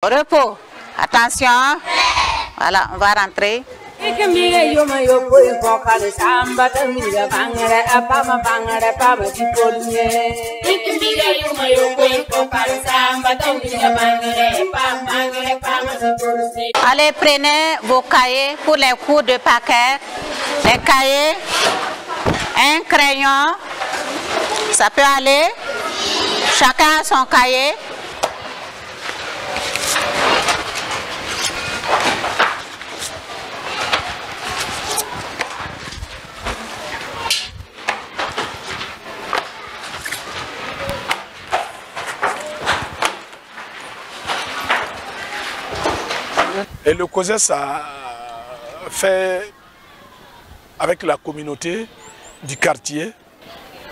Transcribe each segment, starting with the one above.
Repos. Attention. Voilà, on va rentrer. Allez, prenez vos cahiers pour les cours de Packer. Les cahiers, un crayon, ça peut aller. Chacun a son cahier. Et le COSES a fait avec la communauté du quartier,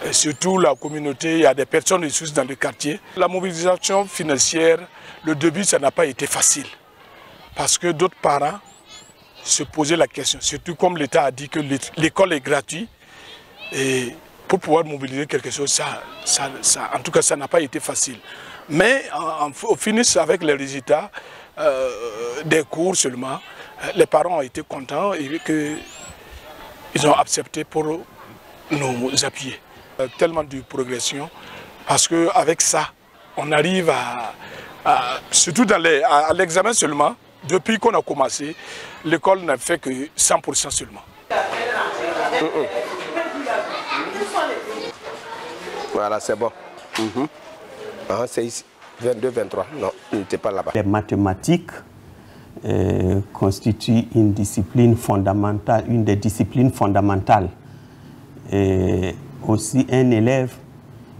et surtout la communauté, il y a des personnes ressources dans le quartier. La mobilisation financière, le début, ça n'a pas été facile. Parce que d'autres parents se posaient la question, surtout comme l'État a dit que l'école est gratuite. Et pour pouvoir mobiliser quelque chose, en tout cas, ça n'a pas été facile. Mais au finish, avec les résultats des cours seulement, les parents ont été contents et ils ont accepté pour nous appuyer. Tellement de progression, parce qu'avec ça, on arrive surtout à l'examen seulement, depuis qu'on a commencé, l'école n'a fait que 100% seulement. Voilà, c'est bon. C'est ici, 22, 23. Non, il n'était pas là-bas. Les mathématiques constituent une discipline fondamentale, une des disciplines fondamentales. Et aussi un élève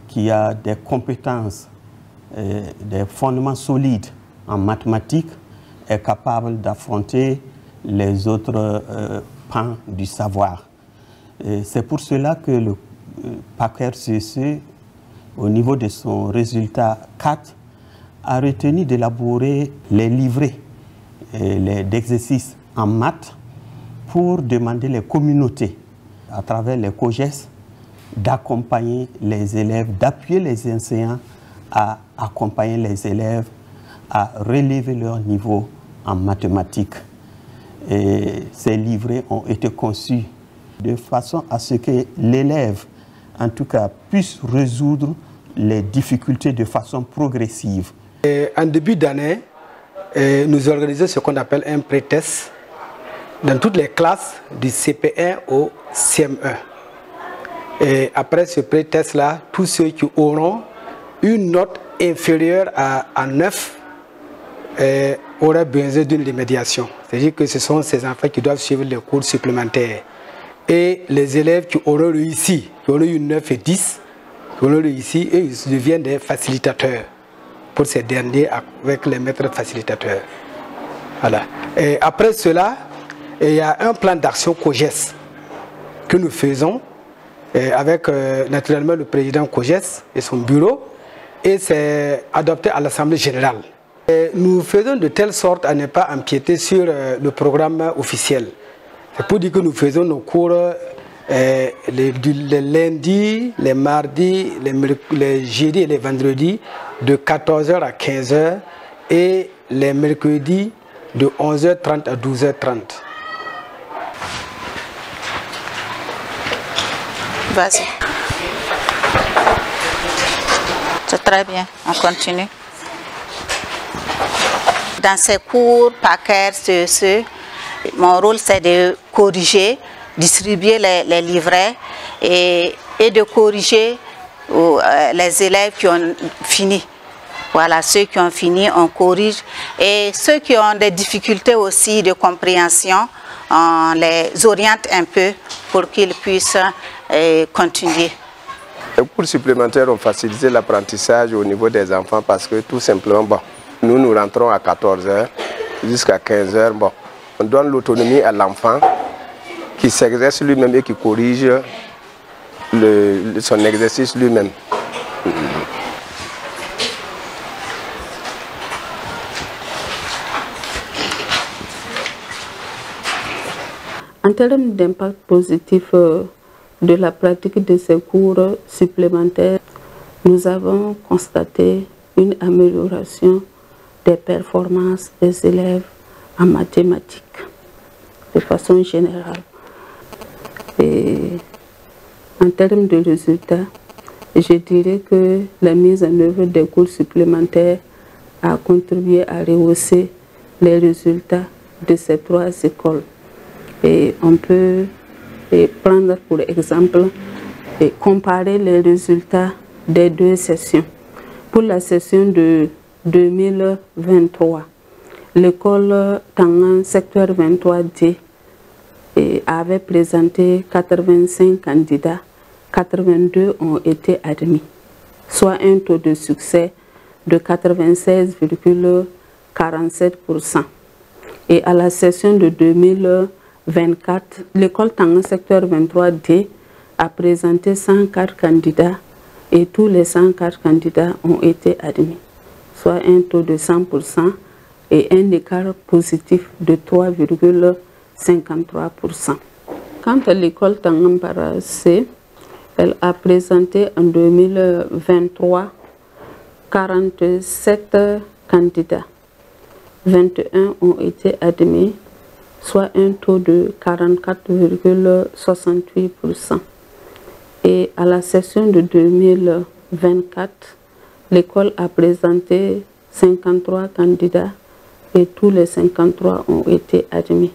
qui a des compétences, des fondements solides en mathématiques est capable d'affronter les autres pans du savoir. C'est pour cela que le Packer CEC, au niveau de son résultat 4, a retenu d'élaborer les livrets d'exercices en maths pour demander les communautés, à travers les COGES, d'accompagner les élèves, d'appuyer les enseignants à accompagner les élèves à relever leur niveau en mathématiques. Et ces livrets ont été conçus de façon à ce que l'élève, en tout cas, puisse résoudre les difficultés de façon progressive. En début d'année, nous organisons ce qu'on appelle un pré-test dans toutes les classes du CP1 au CM1. Et après ce pré-test-là, tous ceux qui auront une note inférieure à 9 auraient besoin d'une médiation. C'est-à-dire que ce sont ces enfants qui doivent suivre les cours supplémentaires. Et les élèves qui auront réussi, qui auront eu 9 et 10, qui auront réussi, et ils deviennent des facilitateurs pour ces derniers avec les maîtres facilitateurs. Voilà. Et après cela, il y a un plan d'action COGES que nous faisons avec naturellement le président COGES et son bureau, et c'est adopté à l'Assemblée générale. Et nous faisons de telle sorte à ne pas empiéter sur le programme officiel. C'est pour dire que nous faisons nos cours les lundis, les mardis, les jeudis et les vendredis de 14h à 15h et les mercredis de 11h30 à 12h30. Vas-y. C'est très bien, on continue. Dans ces cours, Packer, CEC, mon rôle c'est de corriger, distribuer les livrets et de corriger les élèves qui ont fini. Voilà, ceux qui ont fini, on corrige. Et ceux qui ont des difficultés aussi de compréhension, on les oriente un peu pour qu'ils puissent continuer. Les cours supplémentaires ont facilité l'apprentissage au niveau des enfants parce que tout simplement, bon, nous rentrons à 14h jusqu'à 15h. Bon, on donne l'autonomie à l'enfant qui s'exerce lui-même et qui corrige son exercice lui-même. En termes d'impact positif de la pratique de ces cours supplémentaires, nous avons constaté une amélioration des performances des élèves en mathématiques, de façon générale. Et en termes de résultats, je dirais que la mise en œuvre des cours supplémentaires a contribué à rehausser les résultats de ces 3 écoles. Et on peut prendre pour exemple et comparer les résultats des 2 sessions. Pour la session de 2023, l'école Tangan secteur 23D avait présenté 85 candidats, 82 ont été admis, soit un taux de succès de 96,47%. Et à la session de 2024, l'école Tangan secteur 23D a présenté 104 candidats et tous les 104 candidats ont été admis, soit un taux de 100% et un écart positif de 3,53%. Quant à l'école Tangan Para C, elle a présenté en 2023 47 candidats. 21 ont été admis, soit un taux de 44,68%. Et à la session de 2024, l'école a présenté 53 candidats et tous les 53 ont été admis.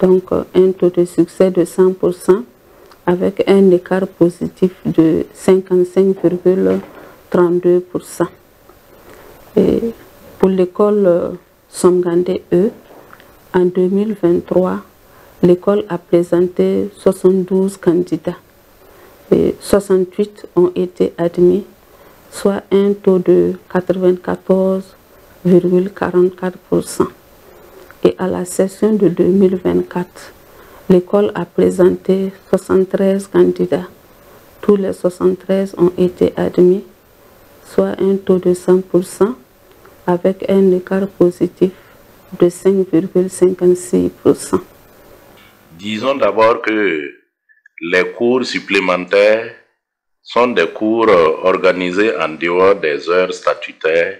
Donc un taux de succès de 100% avec un écart positif de 55,32%. Et pour l'école Somgandé E, en 2023, l'école a présenté 72 candidats et 68 ont été admis, soit un taux de 94,44%. Et à la session de 2024, l'école a présenté 73 candidats. Tous les 73 ont été admis, soit un taux de 100%, avec un écart positif de 5,56%. Disons d'abord que les cours supplémentaires sont des cours organisés en dehors des heures statutaires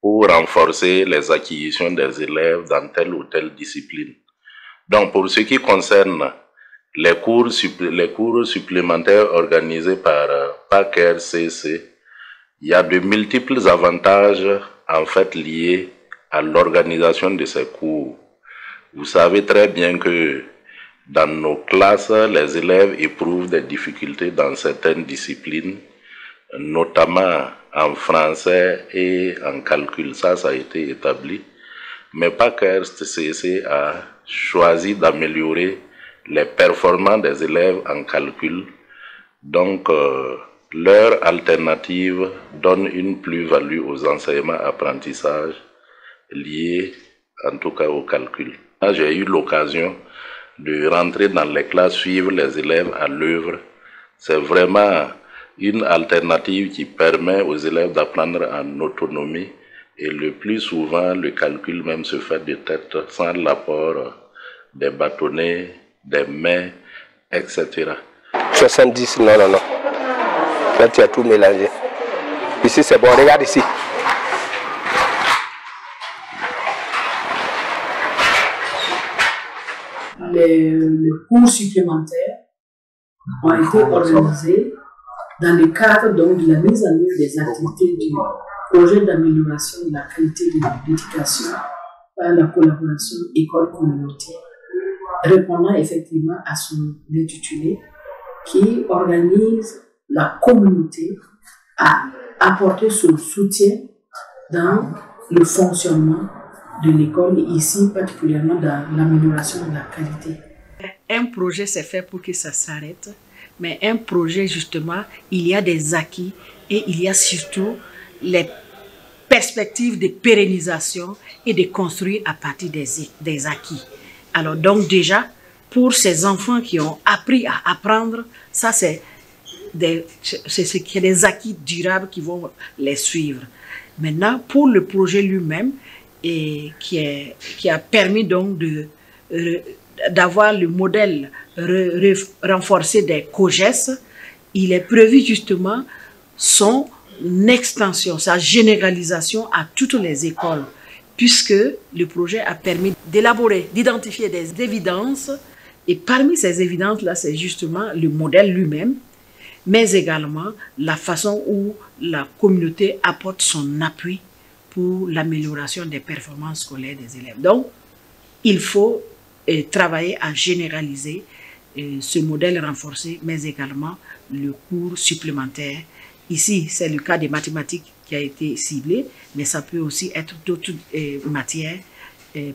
pour renforcer les acquisitions des élèves dans telle ou telle discipline. Donc pour ce qui concerne les cours supplémentaires organisés par PAC-RCC, il y a de multiples avantages en fait liés à l'organisation de ces cours. Vous savez très bien que dans nos classes, les élèves éprouvent des difficultés dans certaines disciplines, notamment en français et en calcul. Ça a été établi. Mais PAC-RCC a choisi d'améliorer les performances des élèves en calcul. Donc, leur alternative donne une plus-value aux enseignements-apprentissages liés en tout cas au calcul. J'ai eu l'occasion de rentrer dans les classes, suivre les élèves à l'œuvre. C'est vraiment une alternative qui permet aux élèves d'apprendre en autonomie et le plus souvent le calcul même se fait de tête sans l'apport des bâtonnets, des mains, etc. 70, non. Là, tu as tout mélangé. Ici, c'est bon. Regarde ici. Les cours supplémentaires ont été organisés dans le cadre donc, de la mise en œuvre des activités du projet d'amélioration de la qualité de l'éducation par la collaboration école-communauté, répondant effectivement à son intitulé qui organise la communauté à apporter son soutien dans le fonctionnement de l'école, ici particulièrement dans l'amélioration de la qualité. Un projet c'est fait pour que ça s'arrête, mais un projet justement, il y a des acquis et il y a surtout les perspectives de pérennisation et de construire à partir des acquis. Alors donc déjà, pour ces enfants qui ont appris à apprendre, ça c'est des acquis durables qui vont les suivre. Maintenant, pour le projet lui-même, et qui a permis donc d'avoir le modèle renforcé des COGES, il est prévu justement son extension, sa généralisation à toutes les écoles, puisque le projet a permis d'élaborer, d'identifier des évidences, et parmi ces évidences-là, c'est justement le modèle lui-même, mais également la façon où la communauté apporte son appui pour l'amélioration des performances scolaires des élèves. Donc, il faut travailler à généraliser ce modèle renforcé, mais également le cours supplémentaire. Ici, c'est le cas des mathématiques qui a été ciblé, mais ça peut aussi être d'autres matières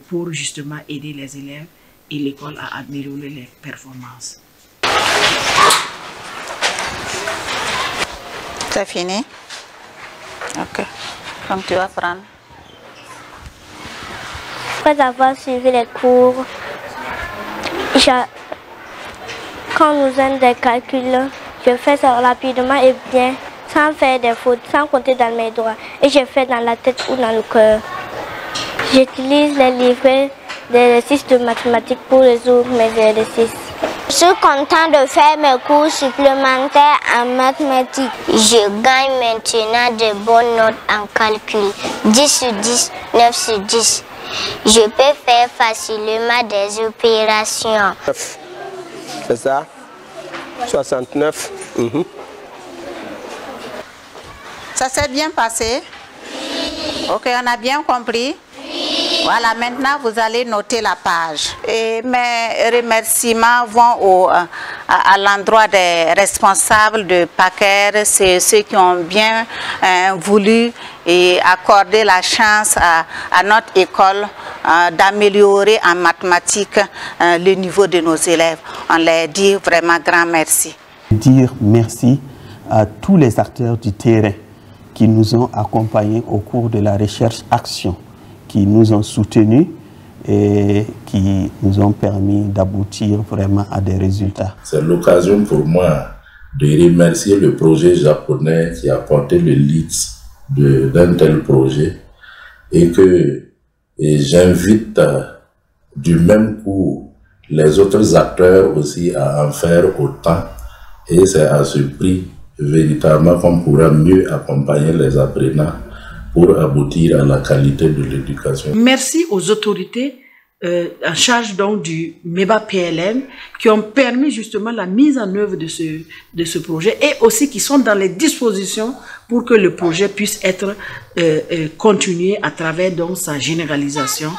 pour justement aider les élèves et l'école à améliorer les performances. C'est fini? Ok. Donc tu vas prendre. Après avoir suivi les cours, quand on nous donne des calculs, je fais ça rapidement et bien, sans faire des fautes, sans compter dans mes doigts. Et je fais dans la tête ou dans le cœur. J'utilise les livrets d'exercices de mathématiques pour résoudre mes exercices. Je suis content de faire mes cours supplémentaires en mathématiques. Je gagne maintenant de bonnes notes en calcul. 10 sur 10, 9 sur 10. Je peux faire facilement des opérations. C'est ça? 69. Ça s'est bien passé? Ok, on a bien compris? Voilà, maintenant vous allez noter la page. Et mes remerciements vont à l'endroit des responsables de PACER, c'est ceux qui ont bien voulu et accorder la chance à notre école d'améliorer en mathématiques le niveau de nos élèves. On leur dit vraiment grand merci. Dire merci à tous les acteurs du terrain qui nous ont accompagnés au cours de la recherche-action, qui nous ont soutenus et qui nous ont permis d'aboutir vraiment à des résultats. C'est l'occasion pour moi de remercier le projet japonais qui a porté le lead d'un tel projet et que j'invite du même coup les autres acteurs aussi à en faire autant, et c'est à ce prix véritablement qu'on pourra mieux accompagner les apprenants pour aboutir à la qualité de l'éducation. Merci aux autorités en charge donc du MEBA PLN qui ont permis justement la mise en œuvre de ce projet et aussi qui sont dans les dispositions pour que le projet puisse être continué à travers donc sa généralisation.